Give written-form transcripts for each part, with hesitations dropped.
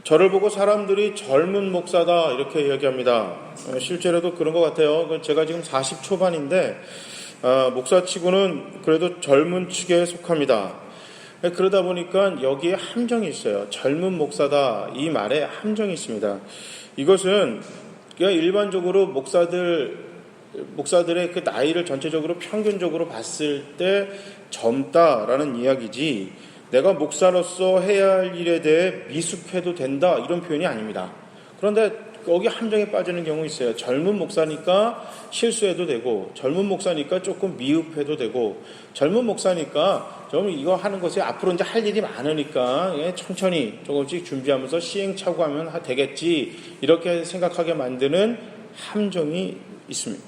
저를 보고 사람들이 젊은 목사다 이렇게 이야기합니다. 실제로도 그런 것 같아요. 제가 지금 40 초반인데 목사치고는 그래도 젊은 축에 속합니다. 그러다 보니까 여기에 함정이 있어요. 젊은 목사다 이 말에 함정이 있습니다. 이것은 일반적으로 목사들의 그 나이를 전체적으로 평균적으로 봤을 때 젊다라는 이야기지, 내가 목사로서 해야 할 일에 대해 미숙해도 된다 이런 표현이 아닙니다. 그런데 여기 함정에 빠지는 경우 있어요. 젊은 목사니까 실수해도 되고, 젊은 목사니까 조금 미흡해도 되고, 젊은 목사니까 좀 이거 하는 것이 앞으로 이제 할 일이 많으니까 천천히 조금씩 준비하면서 시행착오하면 되겠지 이렇게 생각하게 만드는 함정이 있습니다.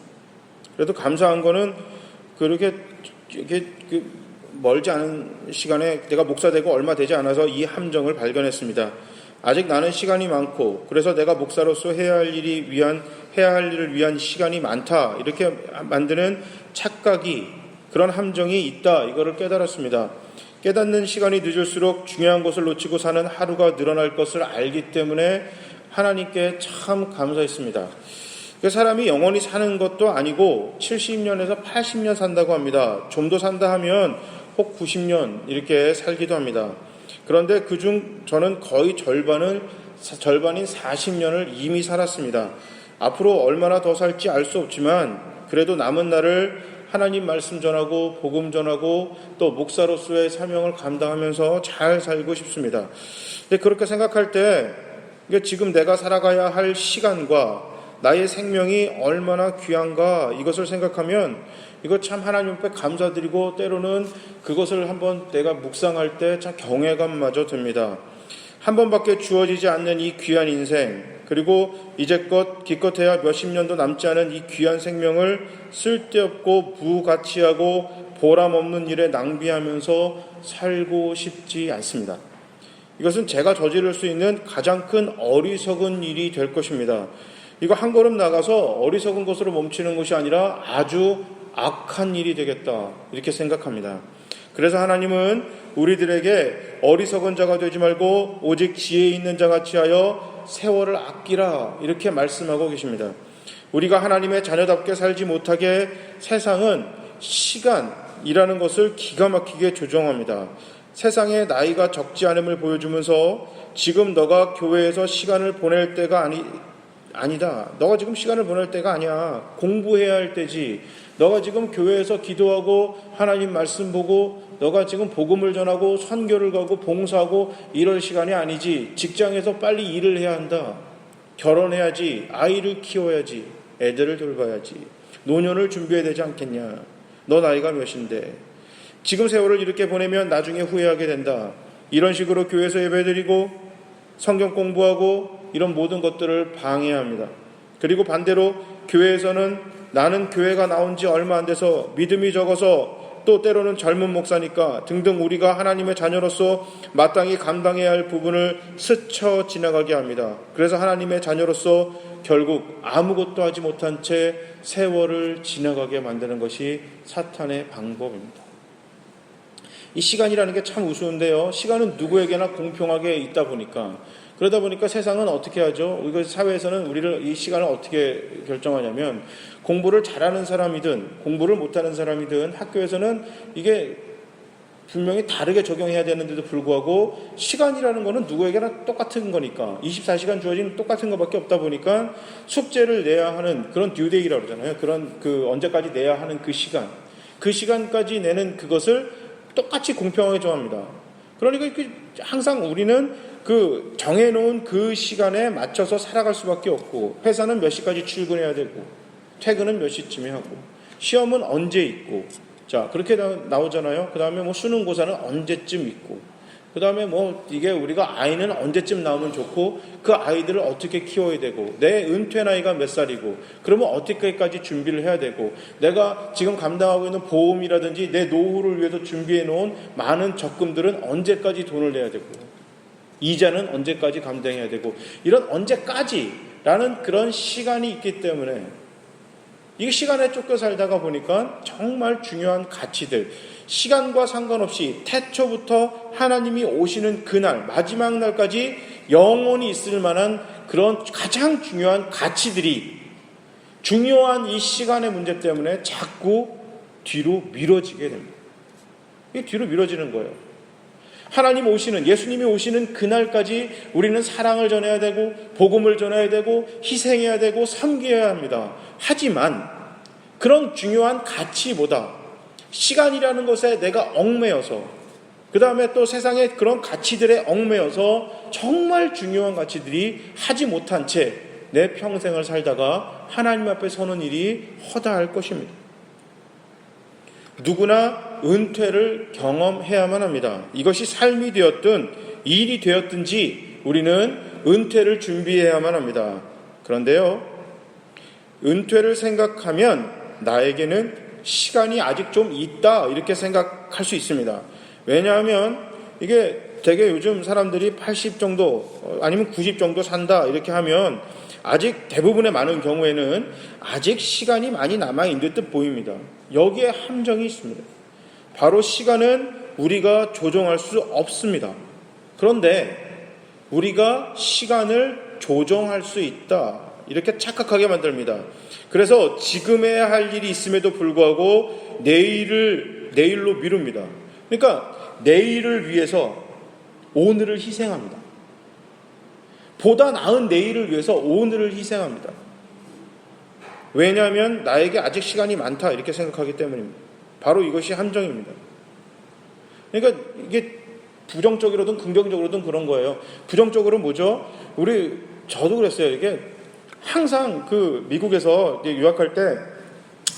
그래도 감사한 거는 그렇게 멀지 않은 시간에 내가 목사 되고 얼마 되지 않아서 이 함정을 발견했습니다. 아직 나는 시간이 많고 그래서 내가 목사로서 해야 할 일을 위한 시간이 많다 이렇게 만드는 착각이, 그런 함정이 있다 이거를 깨달았습니다. 깨닫는 시간이 늦을수록 중요한 것을 놓치고 사는 하루가 늘어날 것을 알기 때문에 하나님께 참 감사했습니다. 사람이 영원히 사는 것도 아니고 70년에서 80년 산다고 합니다. 좀 더 산다 하면 혹 90년 이렇게 살기도 합니다. 그런데 그중 저는 거의 절반인 40년을 이미 살았습니다. 앞으로 얼마나 더 살지 알 수 없지만 그래도 남은 날을 하나님 말씀 전하고 복음 전하고 또 목사로서의 사명을 감당하면서 잘 살고 싶습니다. 그렇게 생각할 때 지금 내가 살아가야 할 시간과 나의 생명이 얼마나 귀한가 이것을 생각하면 이거 참 하나님 앞에 감사드리고 때로는 그것을 한번 내가 묵상할 때 참 경외감마저 듭니다. 한 번밖에 주어지지 않는 이 귀한 인생, 그리고 이제껏 기껏해야 몇십 년도 남지 않은 이 귀한 생명을 쓸데없고 무가치하고 보람없는 일에 낭비하면서 살고 싶지 않습니다. 이것은 제가 저지를 수 있는 가장 큰 어리석은 일이 될 것입니다. 이거 한 걸음 나가서 어리석은 것으로 멈추는 것이 아니라 아주 악한 일이 되겠다 이렇게 생각합니다. 그래서 하나님은 우리들에게 어리석은 자가 되지 말고 오직 지혜 있는 자같이 하여 세월을 아끼라 이렇게 말씀하고 계십니다. 우리가 하나님의 자녀답게 살지 못하게 세상은 시간이라는 것을 기가 막히게 조정합니다. 세상의 나이가 적지 않음을 보여주면서 지금 너가 교회에서 시간을 보낼 때가 아니다. 너가 지금 시간을 보낼 때가 아니야. 공부해야 할 때지. 너가 지금 교회에서 기도하고 하나님 말씀 보고 너가 지금 복음을 전하고 선교를 가고 봉사하고 이럴 시간이 아니지. 직장에서 빨리 일을 해야 한다. 결혼해야지. 아이를 키워야지. 애들을 돌봐야지. 노년을 준비해야 되지 않겠냐. 너 나이가 몇인데. 지금 세월을 이렇게 보내면 나중에 후회하게 된다. 이런 식으로 교회에서 예배드리고 성경 공부하고 이런 모든 것들을 방해합니다. 그리고 반대로 교회에서는 나는 교회가 나온 지 얼마 안 돼서 믿음이 적어서 또 때로는 젊은 목사니까 등등 우리가 하나님의 자녀로서 마땅히 감당해야 할 부분을 스쳐 지나가게 합니다. 그래서 하나님의 자녀로서 결국 아무것도 하지 못한 채 세월을 지나가게 만드는 것이 사탄의 방법입니다. 이 시간이라는 게 참 우스운데요. 시간은 누구에게나 공평하게 있다 보니까, 그러다 보니까 세상은 어떻게 하죠? 이거 사회에서는 우리를 이 시간을 어떻게 결정하냐면 공부를 잘하는 사람이든 공부를 못하는 사람이든 학교에서는 이게 분명히 다르게 적용해야 되는데도 불구하고 시간이라는 거는 누구에게나 똑같은 거니까 24시간 주어진 똑같은 것밖에 없다 보니까 숙제를 내야 하는 그런 듀데이라고 그러잖아요. 그런 언제까지 내야 하는 그 시간까지 내는 그것을 똑같이 공평하게 정합니다. 그러니까 항상 우리는 정해놓은 그 시간에 맞춰서 살아갈 수밖에 없고, 회사는 몇 시까지 출근해야 되고, 퇴근은 몇 시쯤에 하고, 시험은 언제 있고, 자, 그렇게 나오잖아요. 그 다음에 수능고사는 언제쯤 있고, 그 다음에 이게 우리가 아이는 언제쯤 나오면 좋고, 그 아이들을 어떻게 키워야 되고, 내 은퇴 나이가 몇 살이고, 그러면 어떻게까지 준비를 해야 되고, 내가 지금 감당하고 있는 보험이라든지 내 노후를 위해서 준비해 놓은 많은 적금들은 언제까지 돈을 내야 되고, 이자는 언제까지 감당해야 되고, 이런 언제까지라는 그런 시간이 있기 때문에 이게 시간에 쫓겨 살다가 보니까 정말 중요한 가치들, 시간과 상관없이 태초부터 하나님이 오시는 그날, 마지막 날까지 영원히 있을 만한 그런 가장 중요한 가치들이 중요한 이 시간의 문제 때문에 자꾸 뒤로 미뤄지게 됩니다. 이게 뒤로 미뤄지는 거예요. 하나님 오시는, 예수님이 오시는 그날까지 우리는 사랑을 전해야 되고 복음을 전해야 되고 희생해야 되고 섬겨야 합니다. 하지만 그런 중요한 가치보다 시간이라는 것에 내가 얽매여서, 그 다음에 또 세상의 그런 가치들에 얽매여서 정말 중요한 가치들이 하지 못한 채 내 평생을 살다가 하나님 앞에 서는 일이 허다할 것입니다. 누구나 은퇴를 경험해야만 합니다. 이것이 삶이 되었든 일이 되었든지 우리는 은퇴를 준비해야만 합니다. 그런데요, 은퇴를 생각하면 나에게는 시간이 아직 좀 있다, 이렇게 생각할 수 있습니다. 왜냐하면 이게 되게 요즘 사람들이 80 정도 아니면 90 정도 산다 이렇게 하면 아직 대부분의 많은 경우에는 아직 시간이 많이 남아있는 듯 보입니다. 여기에 함정이 있습니다. 바로 시간은 우리가 조정할 수 없습니다. 그런데 우리가 시간을 조정할 수 있다, 이렇게 착각하게 만듭니다. 그래서 지금 해야 할 일이 있음에도 불구하고 내일로 미룹니다. 그러니까 내일을 위해서 오늘을 희생합니다. 보다 나은 내일을 위해서 오늘을 희생합니다. 왜냐하면 나에게 아직 시간이 많다, 이렇게 생각하기 때문입니다. 바로 이것이 함정입니다. 그러니까 이게 부정적으로든 긍정적으로든 그런 거예요. 부정적으로 뭐죠? 저도 그랬어요. 이게 항상 미국에서 유학할 때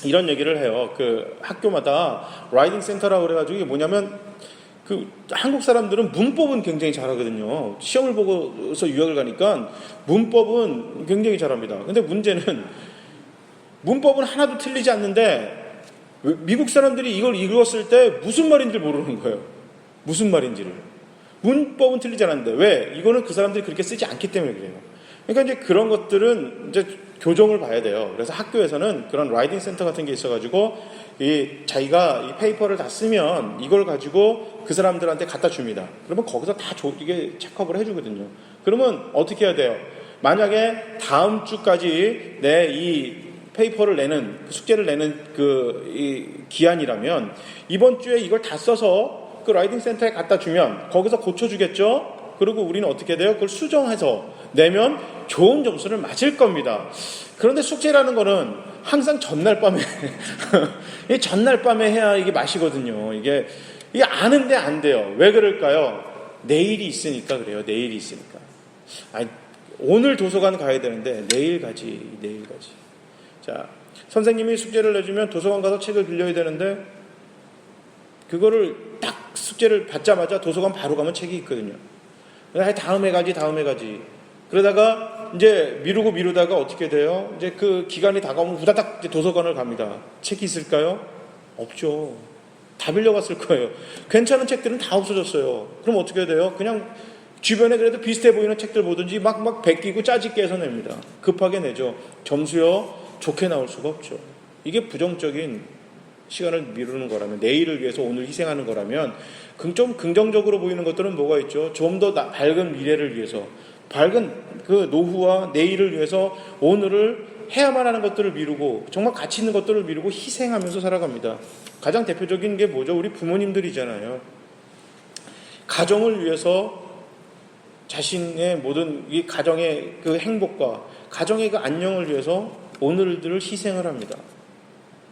이런 얘기를 해요. 학교마다 라이딩 센터라고 그래가지고 이게 뭐냐면 한국 사람들은 문법은 굉장히 잘하거든요. 시험을 보고서 유학을 가니까 문법은 굉장히 잘합니다. 근데 문제는 문법은 하나도 틀리지 않는데 미국 사람들이 이걸 읽었을 때 무슨 말인지 모르는 거예요. 무슨 말인지를. 문법은 틀리지 않았는데 왜? 이거는 그 사람들이 그렇게 쓰지 않기 때문에 그래요. 그러니까 이제 그런 것들은 이제 교정을 봐야 돼요. 그래서 학교에서는 그런 라이딩 센터 같은 게 있어가지고 자기가 이 페이퍼를 다 쓰면 이걸 가지고 그 사람들한테 갖다 줍니다. 그러면 거기서 다 이게 체크업을 해주거든요. 그러면 어떻게 해야 돼요? 만약에 다음 주까지 내 이 페이퍼를 내는, 숙제를 내는 이 기한이라면 이번 주에 이걸 다 써서 그 라이딩 센터에 갖다 주면 거기서 고쳐주겠죠? 그리고 우리는 어떻게 돼요? 그걸 수정해서 내면 좋은 점수를 맞을 겁니다. 그런데 숙제라는 거는 항상 전날 밤에 전날 밤에 해야 이게 맛이거든요. 이게 아는데 안 돼요. 왜 그럴까요? 내일이 있으니까 그래요. 내일이 있으니까. 오늘 도서관 가야 되는데 내일 가지. 자, 선생님이 숙제를 내주면 도서관 가서 책을 빌려야 되는데 그거를 딱 숙제를 받자마자 도서관 바로 가면 책이 있거든요. 다음에 가지. 그러다가 이제 미루다가 어떻게 돼요? 이제 그 기간이 다가오면 후다닥 도서관을 갑니다. 책이 있을까요? 없죠. 다 빌려갔을 거예요. 괜찮은 책들은 다 없어졌어요. 그럼 어떻게 돼요? 그냥 주변에 그래도 비슷해 보이는 책들 보든지 막 베끼고 짜집게 해서 냅니다. 급하게 내죠. 점수요, 좋게 나올 수가 없죠. 이게 부정적인 시간을 미루는 거라면, 내일을 위해서 오늘 희생하는 거라면, 좀 긍정적으로 보이는 것들은 뭐가 있죠? 좀 더 밝은 미래를 위해서, 밝은 노후와 내일을 위해서 오늘을 해야만 하는 것들을 미루고, 정말 가치 있는 것들을 미루고 희생하면서 살아갑니다. 가장 대표적인 게 뭐죠? 우리 부모님들이잖아요. 가정을 위해서 자신의 모든 이 가정의 행복과 가정의 안녕을 위해서 오늘들을 희생을 합니다.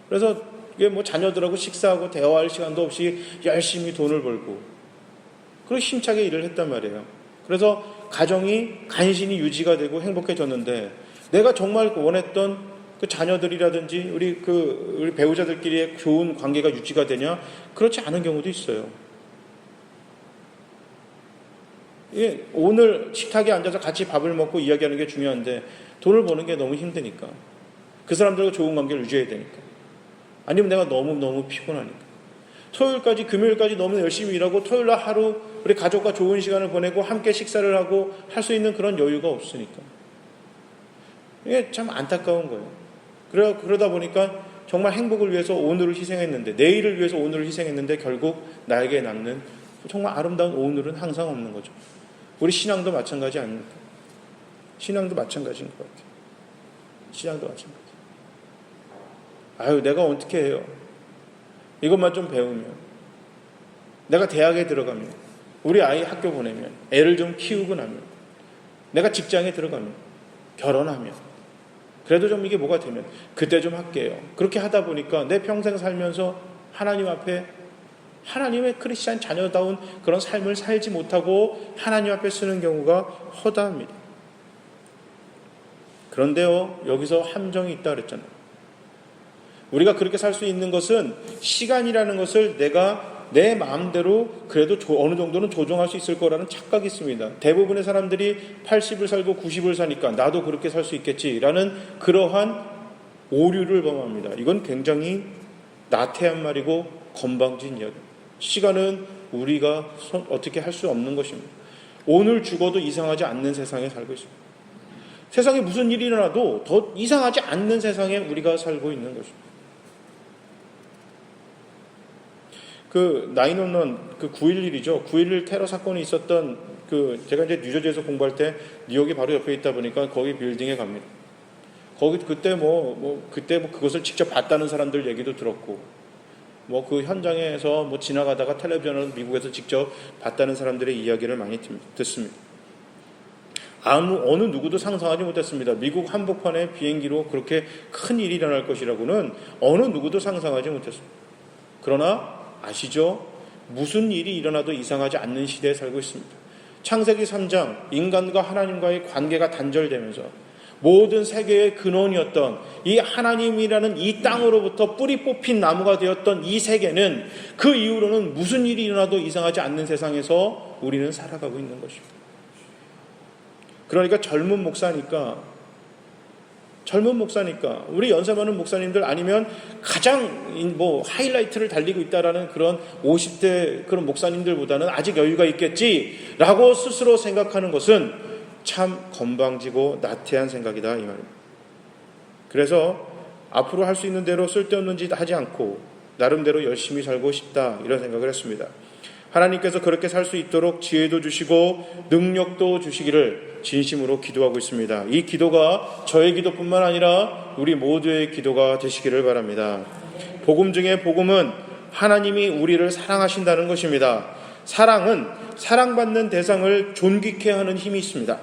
그래서 이게 자녀들하고 식사하고 대화할 시간도 없이 열심히 돈을 벌고, 그리고 힘차게 일을 했단 말이에요. 그래서 가정이 간신히 유지가 되고 행복해졌는데, 내가 정말 원했던 자녀들이라든지 우리 배우자들끼리의 좋은 관계가 유지가 되냐? 그렇지 않은 경우도 있어요. 오늘 식탁에 앉아서 같이 밥을 먹고 이야기하는 게 중요한데 돈을 버는 게 너무 힘드니까, 그 사람들과 좋은 관계를 유지해야 되니까, 아니면 내가 너무 피곤하니까, 토요일까지 금요일까지 너무 열심히 일하고 토요일날 하루 우리 가족과 좋은 시간을 보내고 함께 식사를 하고 할 수 있는 그런 여유가 없으니까. 이게 참 안타까운 거예요. 그러다 보니까 정말 행복을 위해서 오늘을 희생했는데, 내일을 위해서 오늘을 희생했는데 결국 나에게 남는 정말 아름다운 오늘은 항상 없는 거죠. 우리 신앙도 마찬가지 아닙니까? 신앙도 마찬가지인 것 같아요. 신앙도 마찬가지. 아유, 내가 어떻게 해요? 이것만 좀 배우면, 내가 대학에 들어가면, 우리 아이 학교 보내면, 애를 좀 키우고 나면, 내가 직장에 들어가면, 결혼하면, 그래도 좀 이게 뭐가 되면 그때 좀 할게요. 그렇게 하다 보니까 내 평생 살면서 하나님 앞에 하나님의 크리스찬 자녀다운 그런 삶을 살지 못하고 하나님 앞에 쓰는 경우가 허다합니다. 그런데요, 여기서 함정이 있다 그랬잖아요. 우리가 그렇게 살 수 있는 것은 시간이라는 것을 내가 내 마음대로 그래도 어느 정도는 조정할 수 있을 거라는 착각이 있습니다. 대부분의 사람들이 80을 살고 90을 사니까 나도 그렇게 살 수 있겠지라는 그러한 오류를 범합니다. 이건 굉장히 나태한 말이고 건방진 이야기. 시간은 우리가 어떻게 할 수 없는 것입니다. 오늘 죽어도 이상하지 않는 세상에 살고 있습니다. 세상에 무슨 일이 일어나도 더 이상하지 않는 세상에 우리가 살고 있는 것입니다. 그 9/11, 그 9.11이죠. 9.11 테러 사건이 있었던 제가 이제 뉴저지에서 공부할 때 뉴욕이 바로 옆에 있다 보니까 거기 빌딩에 갑니다. 거기 그때 그것을 직접 봤다는 사람들 얘기도 들었고, 그 현장에서 지나가다가 텔레비전을 미국에서 직접 봤다는 사람들의 이야기를 많이 듣습니다. 어느 누구도 상상하지 못했습니다. 미국 한복판에 비행기로 그렇게 큰 일이 일어날 것이라고는 어느 누구도 상상하지 못했습니다. 그러나 아시죠? 무슨 일이 일어나도 이상하지 않는 시대에 살고 있습니다. 창세기 3장, 인간과 하나님과의 관계가 단절되면서 모든 세계의 근원이었던 이 하나님이라는 이 땅으로부터 뿌리 뽑힌 나무가 되었던 이 세계는 그 이후로는 무슨 일이 일어나도 이상하지 않는 세상에서 우리는 살아가고 있는 것입니다. 그러니까 젊은 목사니까 우리 연세 많은 목사님들 아니면 가장 하이라이트를 달리고 있다라는 그런 50대 그런 목사님들보다는 아직 여유가 있겠지라고 스스로 생각하는 것은 참 건방지고 나태한 생각이다 이 말입니다. 그래서 앞으로 할 수 있는 대로 쓸데없는 짓 하지 않고 나름대로 열심히 살고 싶다 이런 생각을 했습니다. 하나님께서 그렇게 살 수 있도록 지혜도 주시고 능력도 주시기를 진심으로 기도하고 있습니다. 이 기도가 저의 기도뿐만 아니라 우리 모두의 기도가 되시기를 바랍니다. 복음 중에 복음은 하나님이 우리를 사랑하신다는 것입니다. 사랑은 사랑받는 대상을 존귀케 하는 힘이 있습니다.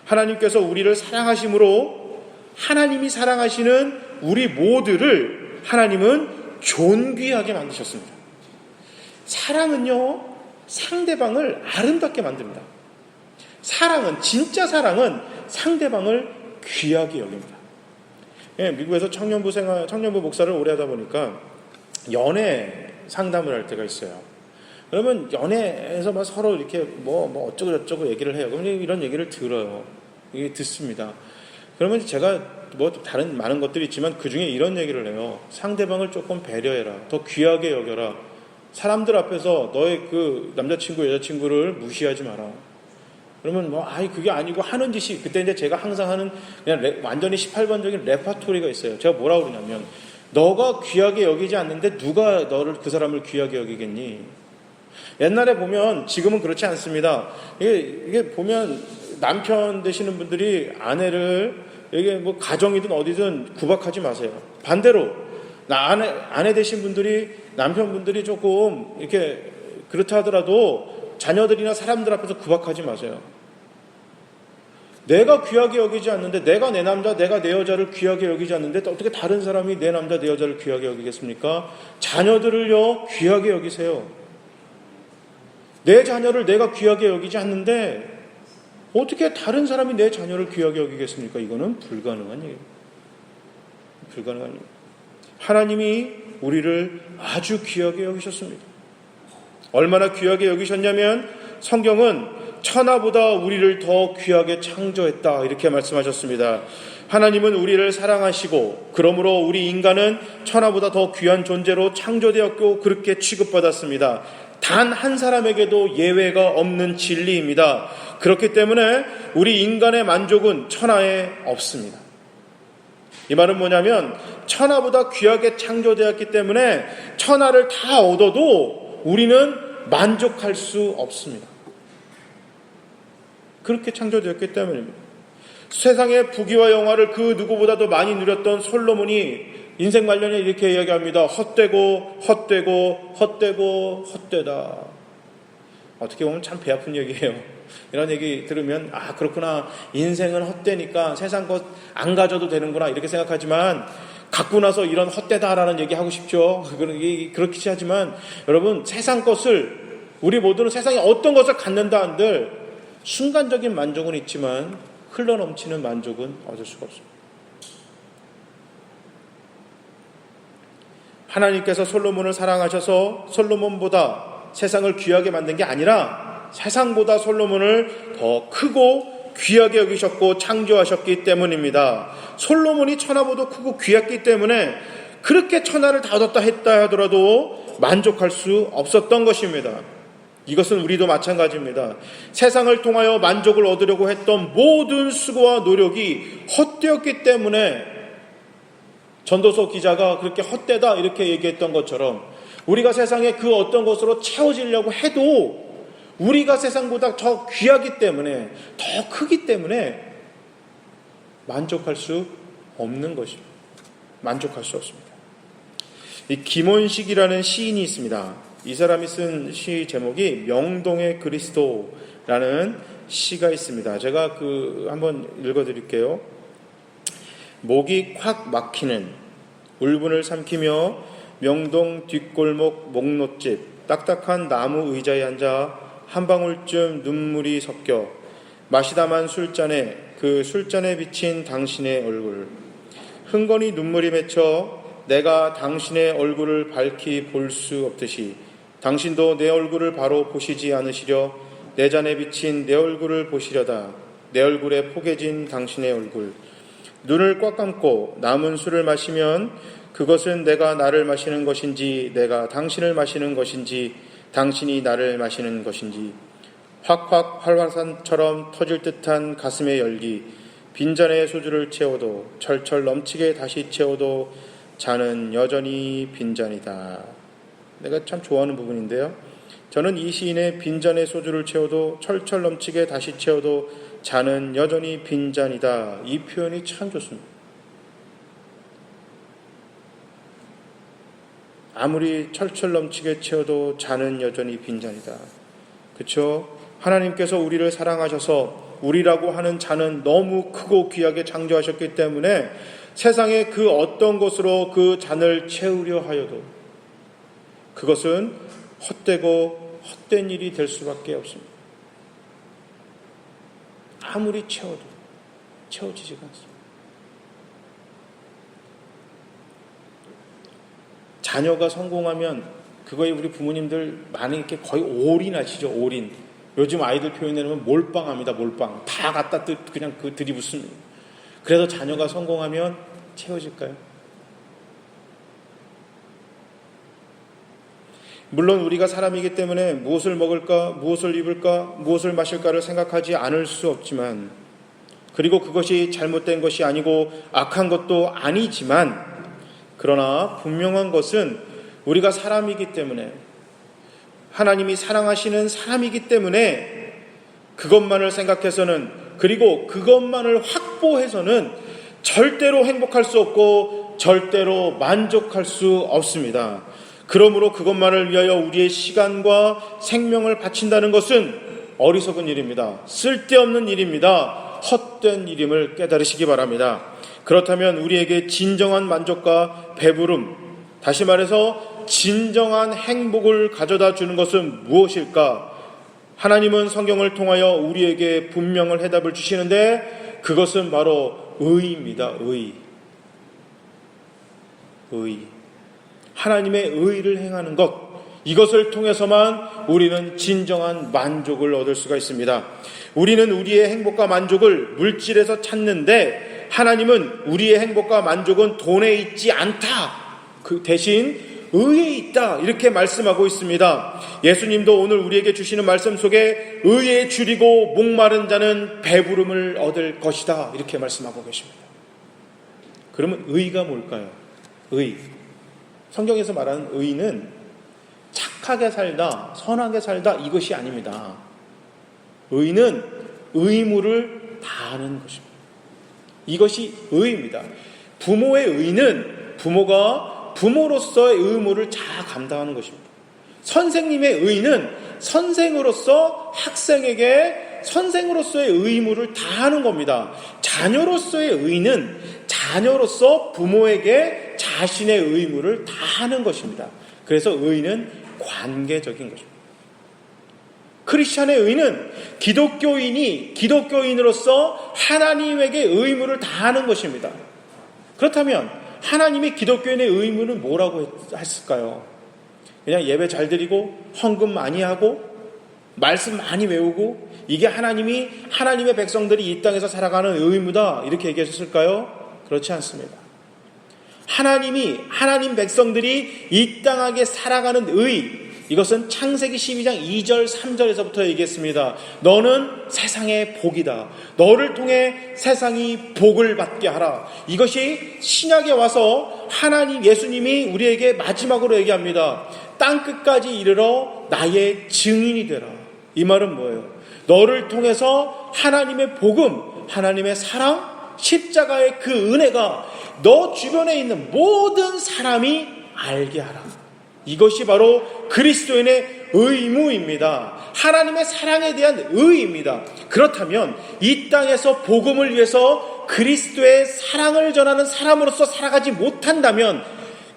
하나님께서 우리를 사랑하심으로 하나님이 사랑하시는 우리 모두를 하나님은 존귀하게 만드셨습니다. 사랑은요, 상대방을 아름답게 만듭니다. 진짜 사랑은 상대방을 귀하게 여깁니다. 미국에서 청년부 목사를 오래 하다 보니까 연애 상담을 할 때가 있어요. 그러면 연애에서 서로 이렇게 어쩌고저쩌고 얘기를 해요. 그러면 이런 얘기를 들어요. 이게 듣습니다. 그러면 제가 다른 많은 것들이 있지만 그 중에 이런 얘기를 해요. 상대방을 조금 배려해라. 더 귀하게 여겨라. 사람들 앞에서 너의 그 남자친구, 여자친구를 무시하지 마라. 그러면 그게 아니고 하는 짓이, 그때 이제 제가 항상 하는 그냥 완전히 18번적인 레파토리가 있어요. 제가 뭐라고 그러냐면, 너가 귀하게 여기지 않는데 누가 그 사람을 귀하게 여기겠니? 옛날에 보면, 지금은 그렇지 않습니다. 이게 보면 남편 되시는 분들이 아내를 이게 가정이든 어디든 구박하지 마세요. 반대로 아내 되신 분들이 남편분들이 조금 이렇게 그렇다 하더라도 자녀들이나 사람들 앞에서 구박하지 마세요. 내가 귀하게 여기지 않는데, 내가 내 남자, 내가 내 여자를 귀하게 여기지 않는데 어떻게 다른 사람이 내 남자, 내 여자를 귀하게 여기겠습니까? 자녀들을요, 귀하게 여기세요. 내 자녀를 내가 귀하게 여기지 않는데 어떻게 다른 사람이 내 자녀를 귀하게 여기겠습니까? 이거는 불가능한 얘기예요. 불가능한 얘기예요. 하나님이 우리를 아주 귀하게 여기셨습니다. 얼마나 귀하게 여기셨냐면 성경은 천하보다 우리를 더 귀하게 창조했다 이렇게 말씀하셨습니다. 하나님은 우리를 사랑하시고 그러므로 우리 인간은 천하보다 더 귀한 존재로 창조되었고 그렇게 취급받았습니다. 단 한 사람에게도 예외가 없는 진리입니다. 그렇기 때문에 우리 인간의 만족은 천하에 없습니다. 이 말은 뭐냐면 천하보다 귀하게 창조되었기 때문에 천하를 다 얻어도 우리는 만족할 수 없습니다. 그렇게 창조되었기 때문입니다. 세상의 부귀와 영화를 그 누구보다도 많이 누렸던 솔로몬이 인생 말년에 이렇게 이야기합니다. 헛되고 헛되고 헛되고 헛되다. 어떻게 보면 참 배 아픈 얘기예요. 이런 얘기 들으면 아 그렇구나, 인생은 헛되니까 세상 것 안 가져도 되는구나 이렇게 생각하지만, 갖고 나서 이런 헛되다라는 얘기 하고 싶죠. 그렇게 하지만 여러분, 세상 것을, 우리 모두는 세상에 어떤 것을 갖는다 한들 순간적인 만족은 있지만 흘러넘치는 만족은 얻을 수가 없습니다. 하나님께서 솔로몬을 사랑하셔서 솔로몬보다 세상을 귀하게 만든 게 아니라 세상보다 솔로몬을 더 크고 귀하게 여기셨고 창조하셨기 때문입니다. 솔로몬이 천하보다 크고 귀했기 때문에 그렇게 천하를 다 얻었다 했다 하더라도 만족할 수 없었던 것입니다. 이것은 우리도 마찬가지입니다. 세상을 통하여 만족을 얻으려고 했던 모든 수고와 노력이 헛되었기 때문에 전도서 기자가 그렇게 헛되다 이렇게 얘기했던 것처럼, 우리가 세상에 그 어떤 것으로 채워지려고 해도 우리가 세상보다 더 귀하기 때문에, 더 크기 때문에 만족할 수 없는 것입니다. 만족할 수 없습니다. 이 김원식이라는 시인이 있습니다. 이 사람이 쓴 시 제목이 명동의 그리스도라는 시가 있습니다. 제가 한번 읽어드릴게요. 목이 콱 막히는 울분을 삼키며 명동 뒷골목 목롯집 딱딱한 나무 의자에 앉아 한 방울쯤 눈물이 섞여 마시다만 술잔에, 그 술잔에 비친 당신의 얼굴, 흥건히 눈물이 맺혀 내가 당신의 얼굴을 밝히 볼 수 없듯이 당신도 내 얼굴을 바로 보시지 않으시려 내 잔에 비친 내 얼굴을 보시려다 내 얼굴에 포개진 당신의 얼굴, 눈을 꽉 감고 남은 술을 마시면 그것은 내가 나를 마시는 것인지 내가 당신을 마시는 것인지 당신이 나를 마시는 것인지, 확확 활화산처럼 터질 듯한 가슴의 열기, 빈잔에 소주를 채워도 철철 넘치게 다시 채워도 잔은 여전히 빈잔이다. 내가 참 좋아하는 부분인데요. 저는 이 시인의 빈잔에 소주를 채워도 철철 넘치게 다시 채워도 잔은 여전히 빈잔이다, 이 표현이 참 좋습니다. 아무리 철철 넘치게 채워도 잔은 여전히 빈잔이다. 그렇죠? 하나님께서 우리를 사랑하셔서 우리라고 하는 잔은 너무 크고 귀하게 창조하셨기 때문에 세상의 그 어떤 것으로 그 잔을 채우려 하여도 그것은 헛되고 헛된 일이 될 수밖에 없습니다. 아무리 채워도 채워지지가 않습니다. 자녀가 성공하면 그거에 우리 부모님들 많이 이렇게 거의 올인하시죠. 올인. 요즘 아이들 표현하면 몰빵합니다. 몰빵. 다 갖다 그냥 들이붓습니다. 그래서 자녀가 성공하면 채워질까요? 물론 우리가 사람이기 때문에 무엇을 먹을까, 무엇을 입을까, 무엇을 마실까를 생각하지 않을 수 없지만, 그리고 그것이 잘못된 것이 아니고 악한 것도 아니지만, 그러나 분명한 것은 우리가 사람이기 때문에, 하나님이 사랑하시는 사람이기 때문에 그것만을 생각해서는, 그리고 그것만을 확보해서는 절대로 행복할 수 없고 절대로 만족할 수 없습니다. 그러므로 그것만을 위하여 우리의 시간과 생명을 바친다는 것은 어리석은 일입니다. 쓸데없는 일입니다. 헛된 일임을 깨달으시기 바랍니다. 그렇다면 우리에게 진정한 만족과 배부름, 다시 말해서 진정한 행복을 가져다 주는 것은 무엇일까? 하나님은 성경을 통하여 우리에게 분명한 해답을 주시는데 그것은 바로 의입니다. 의. 하나님의 의를 행하는 것, 이것을 통해서만 우리는 진정한 만족을 얻을 수가 있습니다. 우리는 우리의 행복과 만족을 물질에서 찾는데 하나님은 우리의 행복과 만족은 돈에 있지 않다, 그 대신 의에 있다, 이렇게 말씀하고 있습니다. 예수님도 오늘 우리에게 주시는 말씀 속에 의에 줄이고 목마른 자는 배부름을 얻을 것이다, 이렇게 말씀하고 계십니다. 그러면 의가 뭘까요? 의. 성경에서 말하는 의는 착하게 살다, 선하게 살다 이것이 아닙니다. 의는 의무를 다하는 것입니다. 이것이 의입니다. 부모의 의는 부모가 부모로서의 의무를 잘 감당하는 것입니다. 선생님의 의는 선생으로서 학생에게 선생으로서의 의무를 다하는 겁니다. 자녀로서의 의는 자녀로서 부모에게 자신의 의무를 다하는 것입니다. 그래서 의는 관계적인 것입니다. 크리스찬의 의는 기독교인이 기독교인으로서 하나님에게 의무를 다하는 것입니다. 그렇다면 하나님이 기독교인의 의무는 뭐라고 했을까요? 그냥 예배 잘 드리고 헌금 많이 하고 말씀 많이 외우고 이게 하나님의 백성들이 이 땅에서 살아가는 의무다 이렇게 얘기하셨을까요? 그렇지 않습니다. 하나님 백성들이 이 땅에 살아가는 의, 이것은 창세기 12장 2절 3절에서부터 얘기했습니다. 너는 세상의 복이다. 너를 통해 세상이 복을 받게 하라. 이것이 신약에 와서 예수님이 우리에게 마지막으로 얘기합니다. 땅끝까지 이르러 나의 증인이 되라. 이 말은 뭐예요? 너를 통해서 하나님의 복음, 하나님의 사랑, 십자가의 그 은혜가 너 주변에 있는 모든 사람이 알게 하라. 이것이 바로 그리스도인의 의무입니다. 하나님의 사랑에 대한 의입니다. 그렇다면 이 땅에서 복음을 위해서 그리스도의 사랑을 전하는 사람으로서 살아가지 못한다면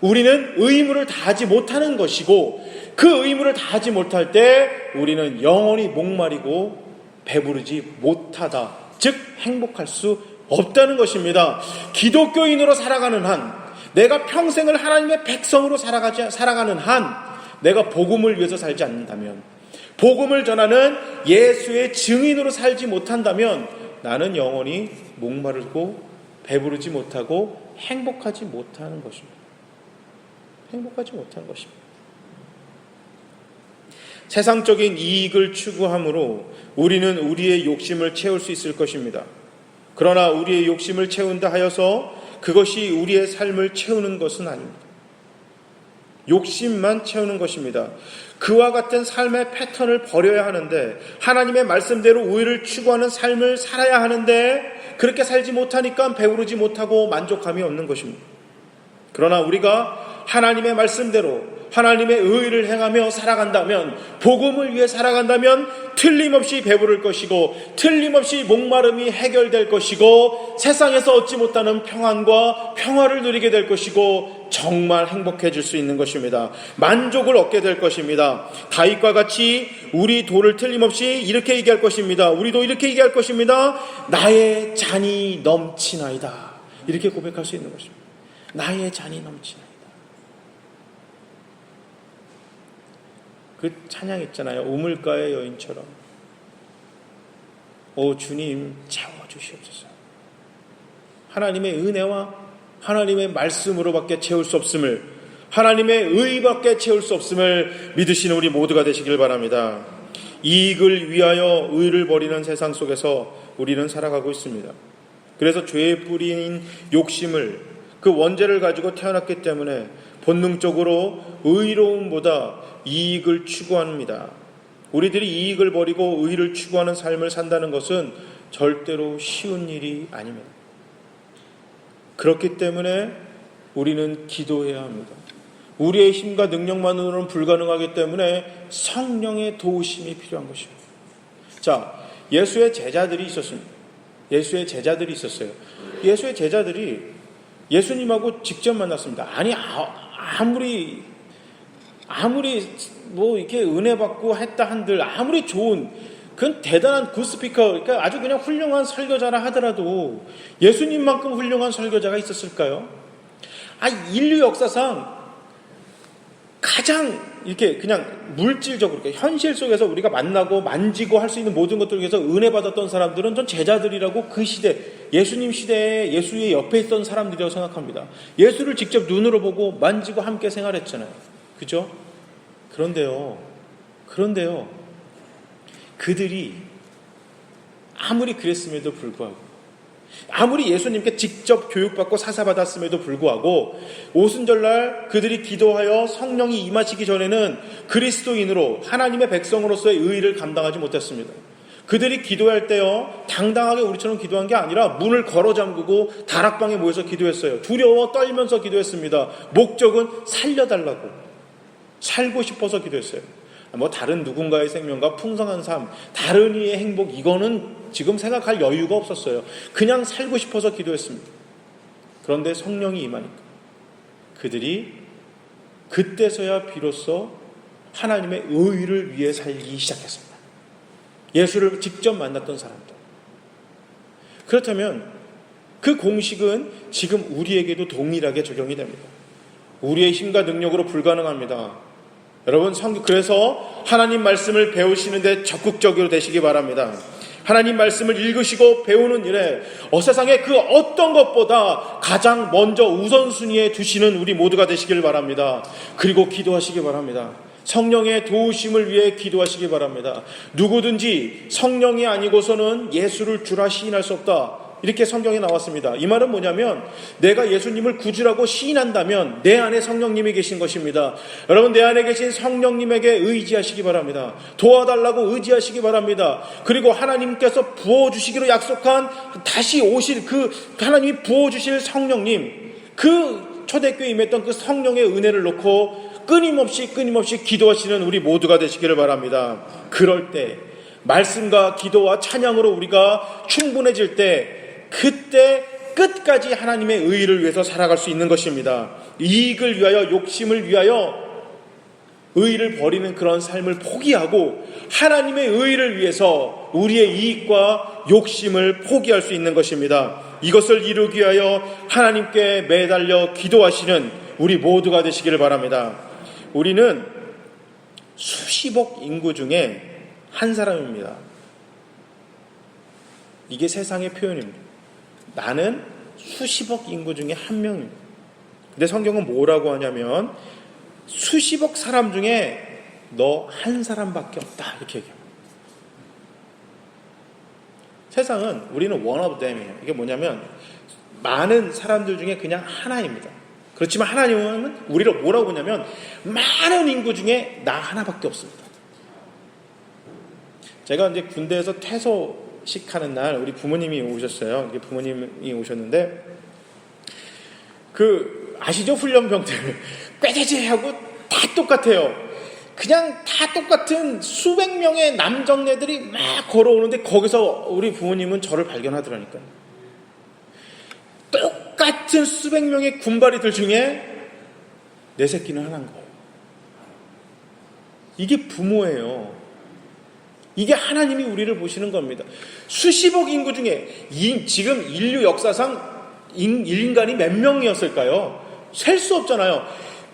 우리는 의무를 다하지 못하는 것이고, 그 의무를 다하지 못할 때 우리는 영원히 목마르고 배부르지 못하다, 즉 행복할 수 없다는 것입니다. 기독교인으로 살아가는 한, 내가 평생을 하나님의 백성으로 살아가는 한, 내가 복음을 위해서 살지 않는다면, 복음을 전하는 예수의 증인으로 살지 못한다면 나는 영원히 목마르고 배부르지 못하고 행복하지 못하는 것입니다. 행복하지 못한 것입니다. 세상적인 이익을 추구함으로 우리는 우리의 욕심을 채울 수 있을 것입니다. 그러나 우리의 욕심을 채운다 하여서 그것이 우리의 삶을 채우는 것은 아닙니다. 욕심만 채우는 것입니다. 그와 같은 삶의 패턴을 버려야 하는데, 하나님의 말씀대로 의를 추구하는 삶을 살아야 하는데 그렇게 살지 못하니까 배부르지 못하고 만족감이 없는 것입니다. 그러나 우리가 하나님의 말씀대로 하나님의 의를 행하며 살아간다면, 복음을 위해 살아간다면 틀림없이 배부를 것이고 틀림없이 목마름이 해결될 것이고 세상에서 얻지 못하는 평안과 평화를 누리게 될 것이고 정말 행복해질 수 있는 것입니다. 만족을 얻게 될 것입니다. 다윗과 같이 우리 도를 틀림없이 이렇게 얘기할 것입니다. 우리도 이렇게 얘기할 것입니다. 나의 잔이 넘치나이다. 이렇게 고백할 수 있는 것입니다. 나의 잔이 넘치나이다. 그 찬양 있잖아요. 우물가의 여인처럼. 오 주님 채워주시옵소서. 하나님의 은혜와 하나님의 말씀으로밖에 채울 수 없음을, 하나님의 의밖에 채울 수 없음을 믿으시는 우리 모두가 되시길 바랍니다. 이익을 위하여 의를 버리는 세상 속에서 우리는 살아가고 있습니다. 그래서 죄의 뿌리인 욕심을, 그 원죄를 가지고 태어났기 때문에 본능적으로 의로움보다 이익을 추구합니다. 우리들이 이익을 버리고 의를 추구하는 삶을 산다는 것은 절대로 쉬운 일이 아닙니다. 그렇기 때문에 우리는 기도해야 합니다. 우리의 힘과 능력만으로는 불가능하기 때문에 성령의 도우심이 필요한 것입니다. 자, 예수의 제자들이 있었습니다. 예수의 제자들이 있었어요. 예수의 제자들이 예수님하고 직접 만났습니다. 아니, 아무리 뭐 이렇게 은혜 받고 했다 한들, 아무리 좋은, 그건 대단한 굿스피커, 그러니까 아주 그냥 훌륭한 설교자라 하더라도 예수님만큼 훌륭한 설교자가 있었을까요? 인류 역사상 가장 이렇게 그냥 물질적으로, 현실 속에서 우리가 만나고 만지고 할 수 있는 모든 것들을 위해서 은혜 받았던 사람들은 전 제자들이라고, 그 시대, 예수님 시대에 예수의 옆에 있던 사람들이라고 생각합니다. 예수를 직접 눈으로 보고 만지고 함께 생활했잖아요. 그죠? 그런데요, 그들이 아무리 그랬음에도 불구하고 아무리 예수님께 직접 교육받고 사사받았음에도 불구하고 오순절날 그들이 기도하여 성령이 임하시기 전에는 그리스도인으로 하나님의 백성으로서의 의의를 감당하지 못했습니다. 그들이 기도할 때요, 당당하게 우리처럼 기도한 게 아니라 문을 걸어 잠그고 다락방에 모여서 기도했어요. 두려워 떨면서 기도했습니다. 목적은 살려달라고, 살고 싶어서 기도했어요. 다른 누군가의 생명과 풍성한 삶, 다른 이의 행복, 이거는 지금 생각할 여유가 없었어요. 그냥 살고 싶어서 기도했습니다. 그런데 성령이 임하니까 그들이 그때서야 비로소 하나님의 의를 위해 살기 시작했습니다. 예수를 직접 만났던 사람들. 그렇다면 그 공식은 지금 우리에게도 동일하게 적용이 됩니다. 우리의 힘과 능력으로 불가능합니다. 여러분, 그래서 하나님 말씀을 배우시는데 적극적으로 되시기 바랍니다. 하나님 말씀을 읽으시고 배우는 일에 세상의 그 어떤 것보다 가장 먼저 우선순위에 두시는 우리 모두가 되시길 바랍니다. 그리고 기도하시기 바랍니다. 성령의 도우심을 위해 기도하시기 바랍니다. 누구든지 성령이 아니고서는 예수를 주라 시인할 수 없다, 이렇게 성경에 나왔습니다. 이 말은 뭐냐면 내가 예수님을 구주라고 시인한다면 내 안에 성령님이 계신 것입니다. 여러분, 내 안에 계신 성령님에게 의지하시기 바랍니다. 도와달라고 의지하시기 바랍니다. 그리고 하나님께서 부어주시기로 약속한 다시 오실 그 하나님이 부어주실 성령님, 그 초대교회에 임했던 그 성령의 은혜를 놓고 끊임없이 기도하시는 우리 모두가 되시기를 바랍니다. 그럴 때 말씀과 기도와 찬양으로 우리가 충분해질 때 그때 끝까지 하나님의 의의를 위해서 살아갈 수 있는 것입니다. 이익을 위하여, 욕심을 위하여 의의를 버리는 그런 삶을 포기하고 하나님의 의의를 위해서 우리의 이익과 욕심을 포기할 수 있는 것입니다. 이것을 이루기 위하여 하나님께 매달려 기도하시는 우리 모두가 되시기를 바랍니다. 우리는 수십억 인구 중에 한 사람입니다. 이게 세상의 표현입니다. 나는 수십억 인구 중에 한 명입니다. 근데 성경은 뭐라고 하냐면 수십억 사람 중에 너 한 사람밖에 없다, 이렇게 얘기합니다. 세상은 우리는 one of them이에요. 이게 뭐냐면 많은 사람들 중에 그냥 하나입니다. 그렇지만 하나님은 우리를 뭐라고 보냐면 많은 인구 중에 나 하나밖에 없습니다. 제가 이제 군대에서 퇴소식 하는 날 우리 부모님이 오셨어요. 이게 부모님이 오셨는데 아시죠? 훈련병들 꾀죄죄하고 다 똑같아요. 그냥 다 똑같은 수백 명의 남정네들이 막 걸어오는데 거기서 우리 부모님은 저를 발견하더라니까요. 똑같은 수백 명의 군바리들 중에 내 새끼는 하나인 거예요. 이게 부모예요. 이게 하나님이 우리를 보시는 겁니다. 수십억 인구 중에 지금 인류 역사상 인간이 몇 명이었을까요? 셀 수 없잖아요.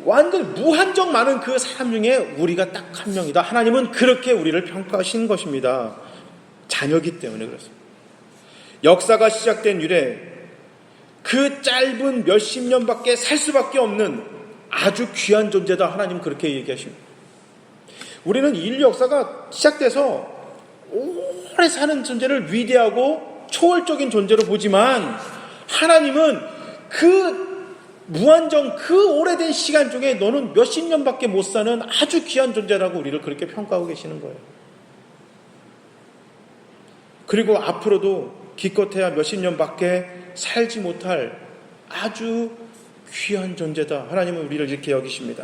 완전 무한정 많은 그 사람 중에 우리가 딱 한 명이다. 하나님은 그렇게 우리를 평가하신 것입니다. 자녀기 때문에 그렇습니다. 역사가 시작된 이래 그 짧은 몇십 년밖에 살 수밖에 없는 아주 귀한 존재다. 하나님 그렇게 얘기하십니다. 우리는 인류 역사가 시작돼서 오래 사는 존재를 위대하고 초월적인 존재로 보지만 하나님은 그 무한정 그 오래된 시간 중에 너는 몇십 년밖에 못 사는 아주 귀한 존재라고 우리를 그렇게 평가하고 계시는 거예요. 그리고 앞으로도 기껏해야 몇십 년밖에 살지 못할 아주 귀한 존재다. 하나님은 우리를 이렇게 여기십니다.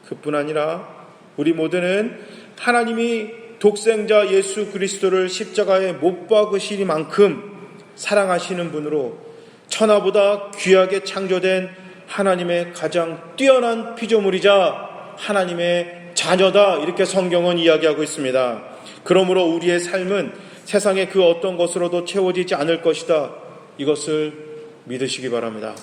그뿐 아니라 우리 모두는 하나님이 독생자 예수 그리스도를 십자가에 못 박으시리만큼 사랑하시는 분으로 천하보다 귀하게 창조된 하나님의 가장 뛰어난 피조물이자 하나님의 자녀다. 이렇게 성경은 이야기하고 있습니다. 그러므로 우리의 삶은 세상의 그 어떤 것으로도 채워지지 않을 것이다. 이것을 믿으시기 바랍니다.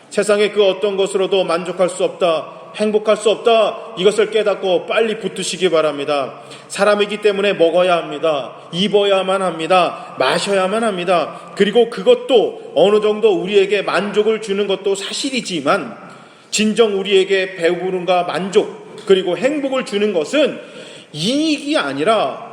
세상의 그 어떤 것으로도 만족할 수 없다. 행복할 수 없다. 이것을 깨닫고 빨리 붙드시기 바랍니다. 사람이기 때문에 먹어야 합니다. 입어야만 합니다. 마셔야만 합니다. 그리고 그것도 어느 정도 우리에게 만족을 주는 것도 사실이지만 진정 우리에게 배부름과 만족 그리고 행복을 주는 것은 이익이 아니라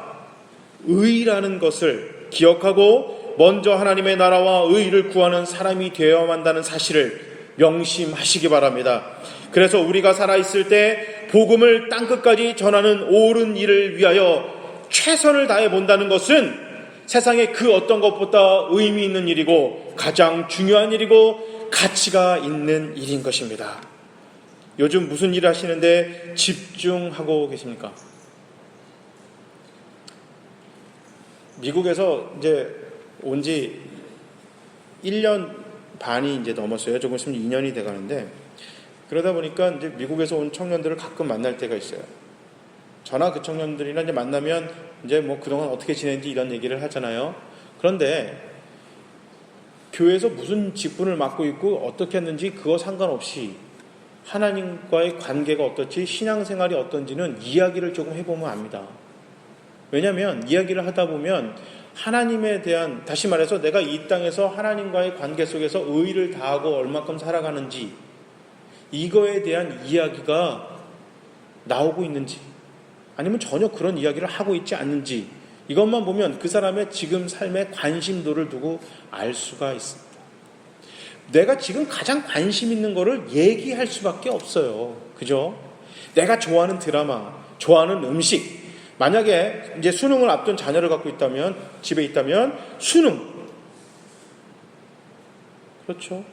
의라는 것을 기억하고 먼저 하나님의 나라와 의의를 구하는 사람이 되어야만 한다는 사실을 명심하시기 바랍니다. 그래서 우리가 살아있을 때 복음을 땅끝까지 전하는 옳은 일을 위하여 최선을 다해 본다는 것은 세상에 그 어떤 것보다 의미 있는 일이고 가장 중요한 일이고 가치가 있는 일인 것입니다. 요즘 무슨 일 하시는데 집중하고 계십니까? 미국에서 이제 온 지 1년 반이 이제 넘었어요. 조금 있으면 2년이 돼 가는데, 그러다 보니까 이제 미국에서 온 청년들을 가끔 만날 때가 있어요. 저나 그 청년들이나 이제 만나면 이제 뭐 그동안 어떻게 지냈는지 이런 얘기를 하잖아요. 그런데 교회에서 무슨 직분을 맡고 있고 어떻게 했는지 그거 상관없이 하나님과의 관계가 어떻지, 신앙생활이 어떤지는 이야기를 조금 해보면 압니다. 왜냐하면 이야기를 하다 보면 하나님에 대한, 다시 말해서 내가 이 땅에서 하나님과의 관계 속에서 의의를 다하고 얼마큼 살아가는지, 이거에 대한 이야기가 나오고 있는지 아니면 전혀 그런 이야기를 하고 있지 않는지, 이것만 보면 그 사람의 지금 삶에 관심도를 두고 알 수가 있습니다. 내가 지금 가장 관심 있는 거를 얘기할 수밖에 없어요. 그죠? 내가 좋아하는 드라마, 좋아하는 음식, 만약에 이제 수능을 앞둔 자녀를 갖고 있다면, 집에 있다면 수능, 그렇죠?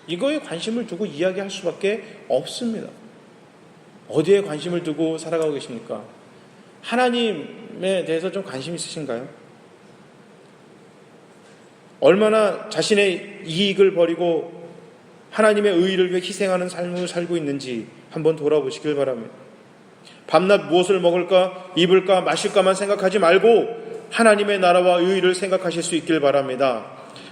이거에 관심을 두고 이야기할 수밖에 없습니다. 어디에 관심을 두고 살아가고 계십니까? 하나님에 대해서 좀 관심 있으신가요? 얼마나 자신의 이익을 버리고 하나님의 의의를 위해 희생하는 삶을 살고 있는지 한번 돌아보시길 바랍니다. 밤낮 무엇을 먹을까, 입을까, 마실까만 생각하지 말고 하나님의 나라와 의의를 생각하실 수 있길 바랍니다.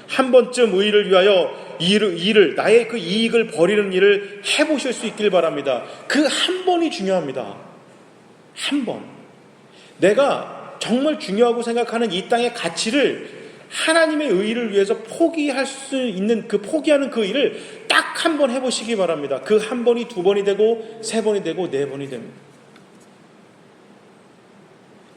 한 번쯤 의의를 위하여 일을, 나의 그 이익을 버리는 일을 해보실 수 있길 바랍니다. 그 한 번이 중요합니다. 한 번. 내가 정말 중요하고 생각하는 이 땅의 가치를 하나님의 의의를 위해서 포기할 수 있는, 그 포기하는 그 일을 딱 한 번 해보시기 바랍니다. 그 한 번이 2번이 되고 3번이 되고 4번이 됩니다.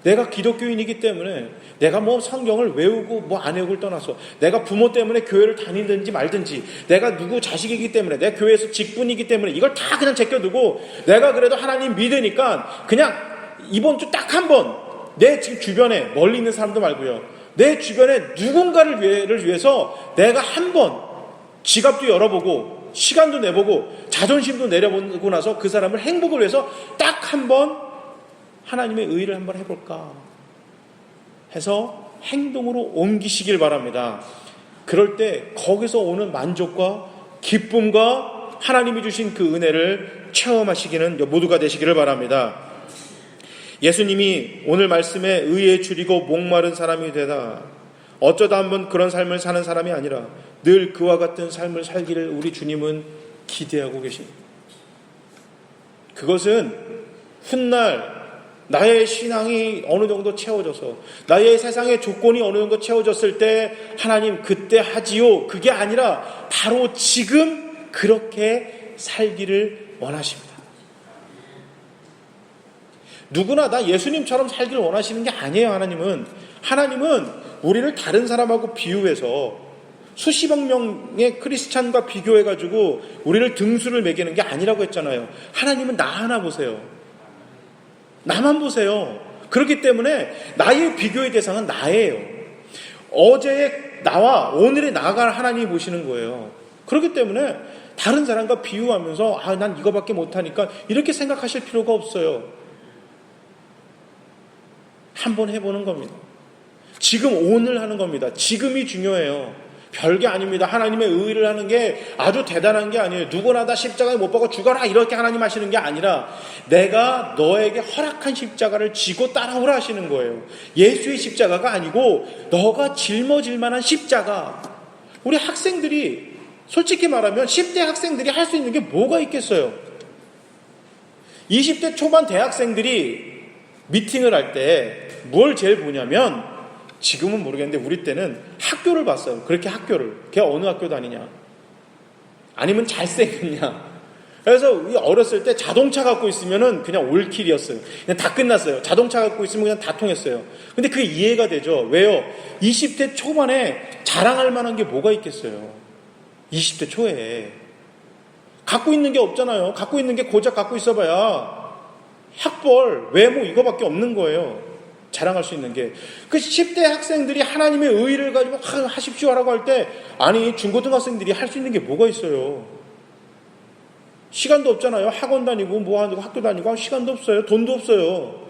내가 기독교인이기 때문에 내가 뭐 성경을 외우고 뭐 안 외우고를 떠나서, 내가 부모 때문에 교회를 다니든지 말든지, 내가 누구 자식이기 때문에, 내가 교회에서 직분이기 때문에 이걸 다 그냥 제껴두고 내가 그래도 하나님 믿으니까 그냥 이번 주 딱 한 번, 내 지금 주변에 멀리 있는 사람도 말고요, 내 주변에 누군가를 위해서 내가 한 번 지갑도 열어보고 시간도 내보고 자존심도 내려보고 나서 그 사람을 행복을 위해서 딱 한 번 하나님의 의의를 한번 해볼까 해서 행동으로 옮기시길 바랍니다. 그럴 때 거기서 오는 만족과 기쁨과 하나님이 주신 그 은혜를 체험하시기는 모두가 되시기를 바랍니다. 예수님이 오늘 말씀에 의에 줄이고 목마른 사람이 되다, 어쩌다 한번 그런 삶을 사는 사람이 아니라 늘 그와 같은 삶을 살기를 우리 주님은 기대하고 계십니다. 그것은 훗날 나의 신앙이 어느 정도 채워져서, 나의 세상의 조건이 어느 정도 채워졌을 때 하나님 그때 하지요, 그게 아니라 바로 지금 그렇게 살기를 원하십니다. 누구나 다 예수님처럼 살기를 원하시는 게 아니에요. 하나님은 우리를 다른 사람하고 비유해서 수십억 명의 크리스찬과 비교해가지고 우리를 등수를 매기는 게 아니라고 했잖아요. 하나님은 나 하나 보세요. 나만 보세요. 그렇기 때문에 나의 비교의 대상은 나예요. 어제의 나와 오늘의 나가 하나님이 보시는 거예요. 그렇기 때문에 다른 사람과 비유하면서 난 이거밖에 못하니까 이렇게 생각하실 필요가 없어요. 한번 해보는 겁니다. 지금 오늘 하는 겁니다. 지금이 중요해요. 별게 아닙니다. 하나님의 의의를 하는 게 아주 대단한 게 아니에요. 누구나 다 십자가에 못 박아 죽어라 이렇게 하나님 하시는 게 아니라 내가 너에게 허락한 십자가를 지고 따라오라 하시는 거예요. 예수의 십자가가 아니고 너가 짊어질 만한 십자가. 우리 학생들이 솔직히 말하면 10대 학생들이 할 수 있는 게 뭐가 있겠어요? 20대 초반 대학생들이 미팅을 할 때 뭘 제일 보냐면, 지금은 모르겠는데 우리 때는 학교를 봤어요. 그렇게 학교를. 걔 어느 학교 다니냐, 아니면 잘생겼냐, 그래서 어렸을 때 자동차 갖고 있으면은 그냥 올킬이었어요. 그냥 다 끝났어요. 자동차 갖고 있으면 그냥 다 통했어요. 근데 그게 이해가 되죠. 왜요? 20대 초반에 자랑할 만한 게 뭐가 있겠어요? 20대 초에. 갖고 있는 게 없잖아요. 갖고 있는 게 고작 갖고 있어봐야 학벌, 외모 이거밖에 없는 거예요. 자랑할 수 있는 게. 그 10대 학생들이 하나님의 의의를 가지고 하십시오 하라고 할 때, 아니 중고등학생들이 할 수 있는 게 뭐가 있어요? 시간도 없잖아요. 학원 다니고 뭐 하고 학교 다니고 시간도 없어요. 돈도 없어요.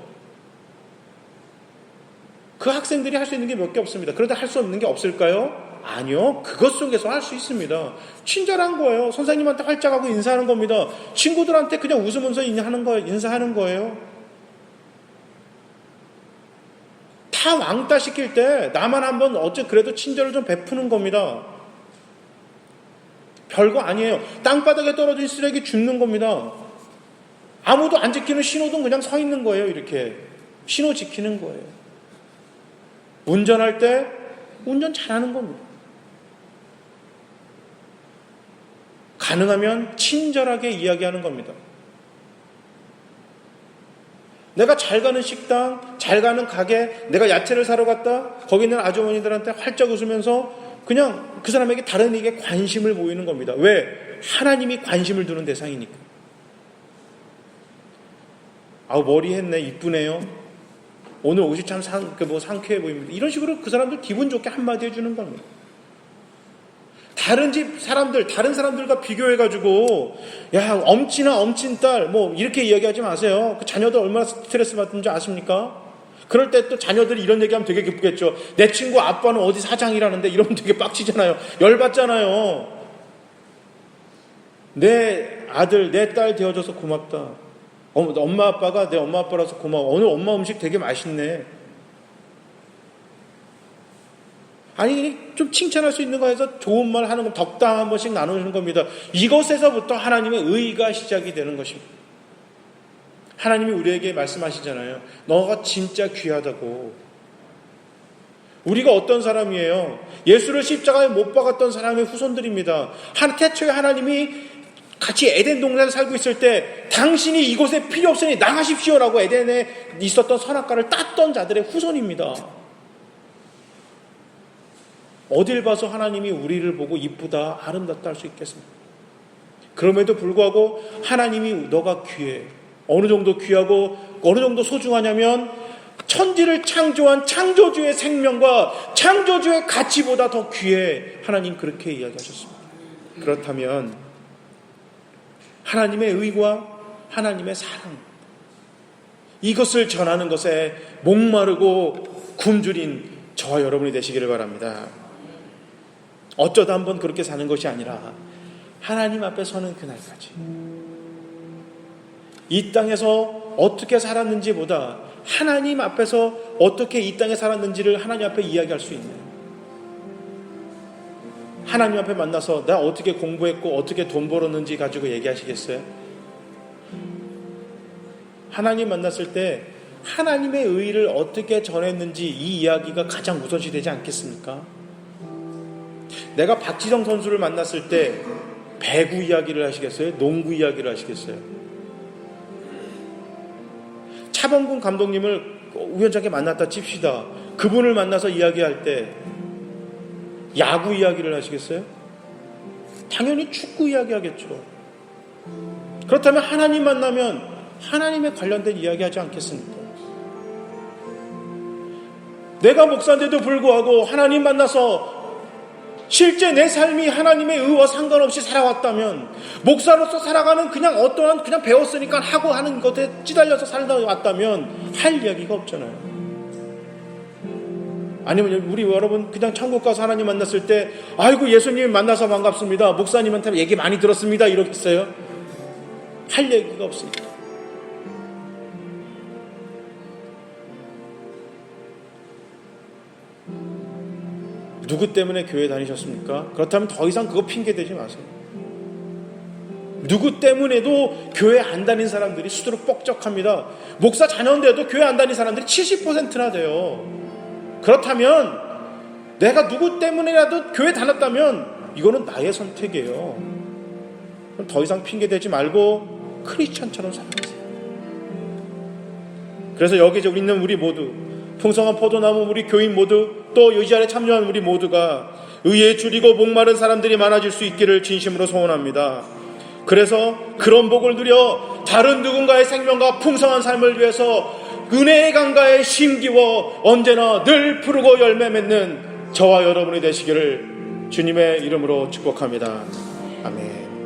그 학생들이 할 수 있는 게 몇 개 없습니다. 그런데 할 수 없는 게 없을까요? 아니요. 그것 속에서 할 수 있습니다. 친절한 거예요. 선생님한테 활짝하고 인사하는 겁니다. 친구들한테 그냥 웃으면서 인사하는 거예요. 다 왕따 시킬 때 나만 한번 그래도 친절을 좀 베푸는 겁니다. 별거 아니에요. 땅바닥에 떨어진 쓰레기 줍는 겁니다. 아무도 안 지키는 신호등 그냥 서 있는 거예요. 이렇게 신호 지키는 거예요. 운전할 때 운전 잘하는 겁니다. 가능하면 친절하게 이야기하는 겁니다. 내가 잘 가는 식당, 잘 가는 가게, 내가 야채를 사러 갔다 거기 있는 아주머니들한테 활짝 웃으면서 그냥 그 사람에게 다른 이에게 관심을 보이는 겁니다. 왜? 하나님이 관심을 두는 대상이니까. 아우 머리 했네, 이쁘네요. 오늘 옷이 참 상쾌해 보입니다. 이런 식으로 그 사람들 기분 좋게 한마디 해주는 겁니다. 다른 집 사람들, 다른 사람들과 비교해가지고 야 엄친아 엄친딸 뭐 이렇게 이야기하지 마세요. 그 자녀들 얼마나 스트레스 받는지 아십니까? 그럴 때 또 자녀들이 이런 얘기하면 되게 기쁘겠죠. 내 친구 아빠는 어디 사장이라는데 이러면 되게 빡치잖아요. 열받잖아요. 내 아들, 내 딸 되어줘서 고맙다. 엄마 아빠가 내 엄마 아빠라서 고마워. 오늘 엄마 음식 되게 맛있네. 아니 좀 칭찬할 수 있는 거에서 좋은 말 하는 거 덕담 한 번씩 나누는 겁니다. 이것에서부터 하나님의 의의가 시작이 되는 것입니다. 하나님이 우리에게 말씀하시잖아요. 너가 진짜 귀하다고. 우리가 어떤 사람이에요? 예수를 십자가에 못 박았던 사람의 후손들입니다. 태초에 하나님이 같이 에덴 동산에 살고 있을 때 당신이 이곳에 필요 없으니 나가십시오라고 에덴에 있었던 선악과를 땄던 자들의 후손입니다. 어딜 봐서 하나님이 우리를 보고 이쁘다 아름답다 할 수 있겠습니까? 그럼에도 불구하고 하나님이 너가 귀해. 어느 정도 귀하고 어느 정도 소중하냐면 천지를 창조한 창조주의 생명과 창조주의 가치보다 더 귀해. 하나님 그렇게 이야기하셨습니다. 그렇다면 하나님의 의와 하나님의 사랑, 이것을 전하는 것에 목마르고 굶주린 저와 여러분이 되시기를 바랍니다. 어쩌다 한번 그렇게 사는 것이 아니라 하나님 앞에 서는 그날까지 이 땅에서 어떻게 살았는지보다 하나님 앞에서 어떻게 이 땅에 살았는지를 하나님 앞에 이야기할 수 있는, 하나님 앞에 만나서 나 어떻게 공부했고 어떻게 돈 벌었는지 가지고 얘기하시겠어요? 하나님 만났을 때 하나님의 의의를 어떻게 전했는지 이 이야기가 가장 우선시 되지 않겠습니까? 내가 박지성 선수를 만났을 때 배구 이야기를 하시겠어요? 농구 이야기를 하시겠어요? 차범근 감독님을 우연찮게 만났다 칩시다. 그분을 만나서 이야기할 때 야구 이야기를 하시겠어요? 당연히 축구 이야기 하겠죠. 그렇다면 하나님 만나면 하나님에 관련된 이야기 하지 않겠습니까? 내가 목사인데도 불구하고 하나님 만나서 실제 내 삶이 하나님의 의와 상관없이 살아왔다면, 목사로서 살아가는 그냥 어떠한 그냥 배웠으니까 하고 하는 것에 찌달려서 살다 왔다면 할 이야기가 없잖아요. 아니면 우리 여러분 그냥 천국 가서 하나님 만났을 때 아이고 예수님 만나서 반갑습니다, 목사님한테 얘기 많이 들었습니다 이러겠어요? 할 얘기가 없습니다. 누구 때문에 교회 다니셨습니까? 그렇다면 더 이상 그거 핑계 대지 마세요. 누구 때문에도 교회 안 다닌 사람들이 수두룩 뻑적합니다. 목사 자녀인데도 교회 안 다닌 사람들이 70%나 돼요. 그렇다면 내가 누구 때문에라도 교회 다녔다면 이거는 나의 선택이에요. 그럼 더 이상 핑계대지 말고 크리스찬처럼 살아가세요. 그래서 여기 있는 우리 모두, 풍성한 포도나무 우리 교인 모두, 또 이 자리에 참여한 우리 모두가 의에 줄이고 목마른 사람들이 많아질 수 있기를 진심으로 소원합니다. 그래서 그런 복을 누려 다른 누군가의 생명과 풍성한 삶을 위해서 은혜의 강가에 심기워 언제나 늘 푸르고 열매 맺는 저와 여러분이 되시기를 주님의 이름으로 축복합니다. 아멘.